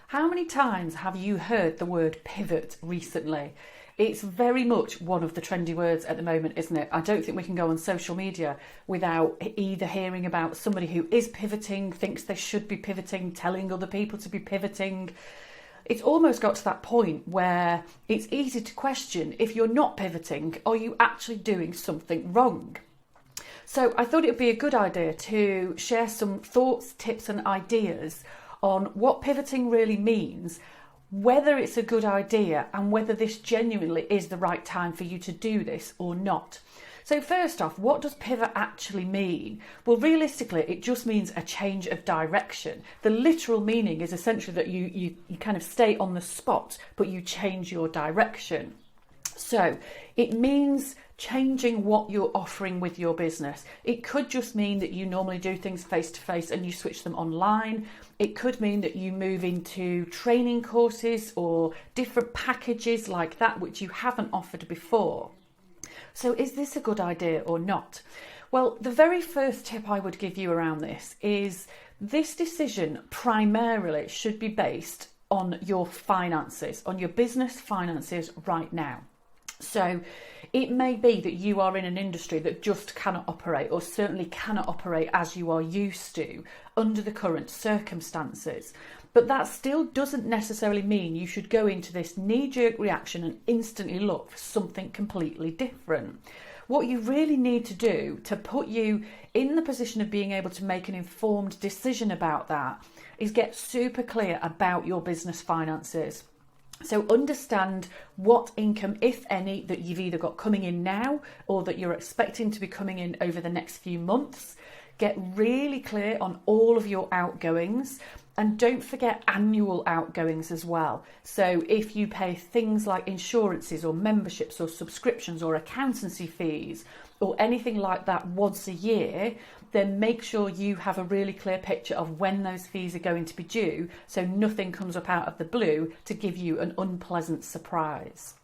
How many times have you heard the word pivot recently? It's very much one of the trendy words at the moment, isn't it? I don't think we can go on social media without either hearing about somebody who is pivoting, thinks they should be pivoting, telling other people to be pivoting. It's almost got to that point where it's easy to question, if you're not pivoting, are you actually doing something wrong? So I thought it would be a good idea to share some thoughts, tips and ideas on what pivoting really means, whether it's a good idea and whether this genuinely is the right time for you to do this or not. So first off, what does pivot actually mean? Well, realistically, it just means a change of direction. The literal meaning is essentially that you kind of stay on the spot, but you change your direction. So it means changing what you're offering with your business. It could just mean that you normally do things face to face and you switch them online. It could mean that you move into training courses or different packages like that, which you haven't offered before. So is this a good idea or not? Well, the very first tip I would give you around this is this decision primarily should be based on your finances, on your business finances right now. So it may be that you are in an industry that just cannot operate, or certainly cannot operate as you are used to under the current circumstances. But that still doesn't necessarily mean you should go into this knee-jerk reaction and instantly look for something completely different. What you really need to do to put you in the position of being able to make an informed decision about that is get super clear about your business finances. So understand what income, if any, that you've either got coming in now or that you're expecting to be coming in over the next few months. Get really clear on all of your outgoings, and don't forget annual outgoings as well. So if you pay things like insurances or memberships or subscriptions or accountancy fees or anything like that once a year, then make sure you have a really clear picture of when those fees are going to be due, so nothing comes up out of the blue to give you an unpleasant surprise.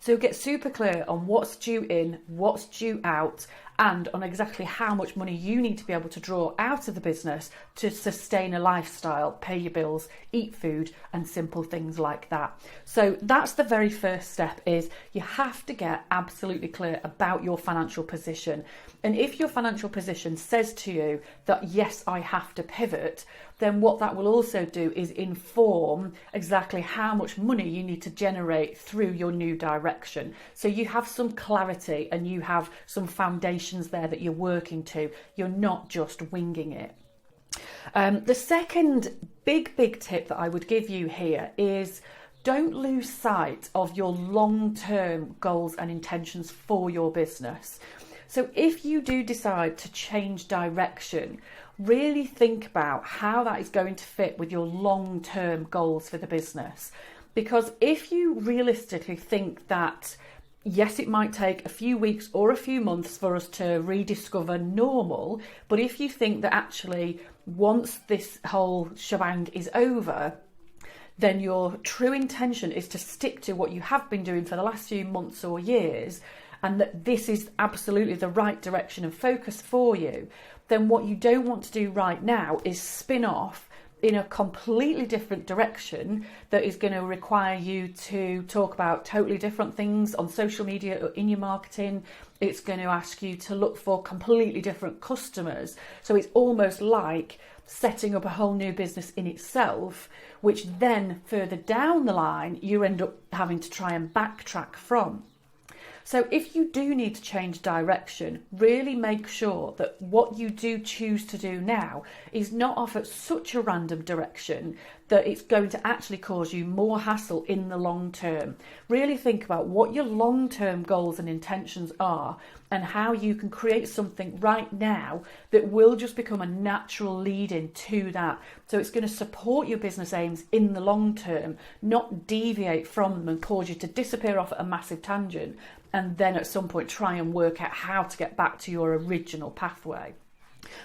So get super clear on what's due in, what's due out, and on exactly how much money you need to be able to draw out of the business to sustain a lifestyle, pay your bills, eat food, and simple things like that. So that's the very first step, is you have to get absolutely clear about your financial position. And if your financial position says to you that, yes, I have to pivot, then what that will also do is inform exactly how much money you need to generate through your new direction. So you have some clarity and you have some foundations there that you're working to. You're not just winging it. The second big tip that I would give you here is don't lose sight of your long-term goals and intentions for your business. So if you do decide to change direction, really think about how that is going to fit with your long-term goals for the business. Because if you realistically think that, yes, it might take a few weeks or a few months for us to rediscover normal, but if you think that actually once this whole shebang is over, then your true intention is to stick to what you have been doing for the last few months or years, and that this is absolutely the right direction and focus for you, then what you don't want to do right now is spin off in a completely different direction that is going to require you to talk about totally different things on social media or in your marketing. It's going to ask you to look for completely different customers. So it's almost like setting up a whole new business in itself, which then further down the line you end up having to try and backtrack from. So if you do need to change direction, really make sure that what you do choose to do now is not off at such a random direction that it's going to actually cause you more hassle in the long term. Really think about what your long-term goals and intentions are and how you can create something right now that will just become a natural lead-in to that. So it's going to support your business aims in the long term, not deviate from them and cause you to disappear off at a massive tangent and then at some point try and work out how to get back to your original pathway.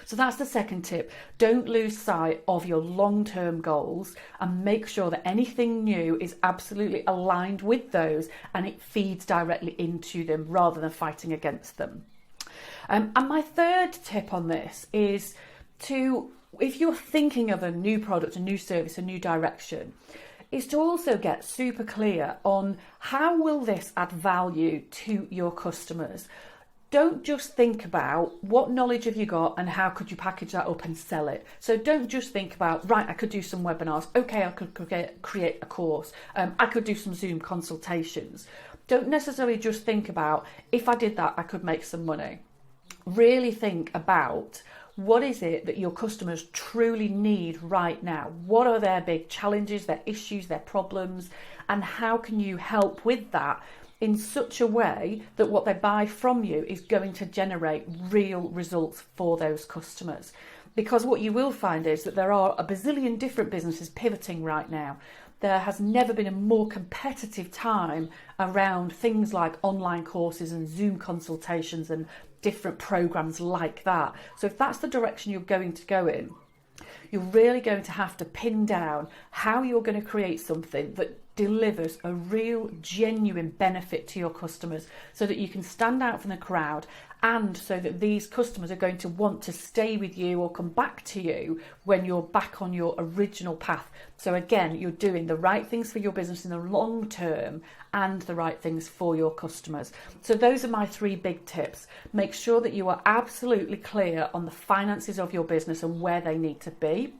So that's the second tip. Don't lose sight of your long-term goals and make sure that anything new is absolutely aligned with those and it feeds directly into them rather than fighting against them. And my third tip on this is to if you're thinking of a new product, a new service, a new direction, is to also get super clear on how will this add value to your customers. Don't just think about what knowledge have you got and how could you package that up and sell it. So don't just think about, right, I could do some webinars. Okay, I could create a course. I could do some Zoom consultations. Don't necessarily just think about, if I did that, I could make some money. Really think about, what is it that your customers truly need right now? What are their big challenges, their issues, their problems, and how can you help with that in such a way that what they buy from you is going to generate real results for those customers? Because what you will find is that there are a bazillion different businesses pivoting right now. There has never been a more competitive time around things like online courses and Zoom consultations and different programs like that. So if that's the direction you're going to go in, you're really going to have to pin down how you're going to create something that delivers a real, genuine benefit to your customers so that you can stand out from the crowd, and so that these customers are going to want to stay with you or come back to you when you're back on your original path. So again, you're doing the right things for your business in the long term and the right things for your customers. So those are my 3 big tips. Make sure that you are absolutely clear on the finances of your business and where they need to be.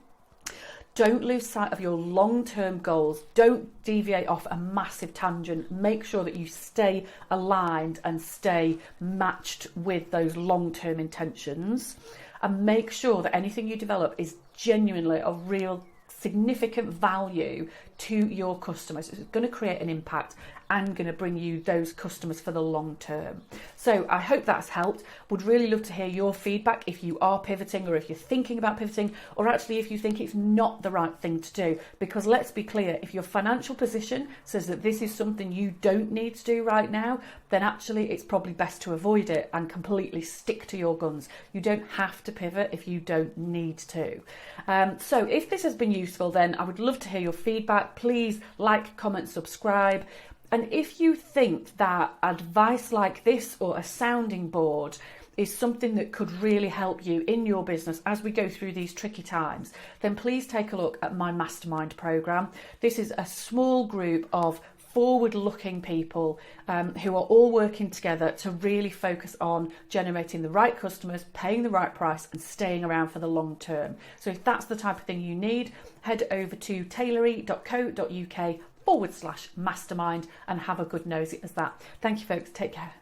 Don't lose sight of your long-term goals. Don't deviate off a massive tangent. Make sure that you stay aligned and stay matched with those long-term intentions. And make sure that anything you develop is genuinely of real significant value to your customers. It's going to create an impact and going to bring you those customers for the long term. So I hope that's helped. Would really love to hear your feedback if you are pivoting, or if you're thinking about pivoting, or actually if you think it's not the right thing to do. Because let's be clear, if your financial position says that this is something you don't need to do right now, then actually it's probably best to avoid it and completely stick to your guns. You don't have to pivot if you don't need to. So if this has been useful, then I would love to hear your feedback. Please like, comment, subscribe. And if you think that advice like this or a sounding board is something that could really help you in your business as we go through these tricky times, then please take a look at my mastermind program. This is a small group of forward-looking people who are all working together to really focus on generating the right customers, paying the right price, and staying around for the long term. So if that's the type of thing you need, head over to tailory.co.uk/mastermind and have a good nosy as that. Thank you, folks. Take care.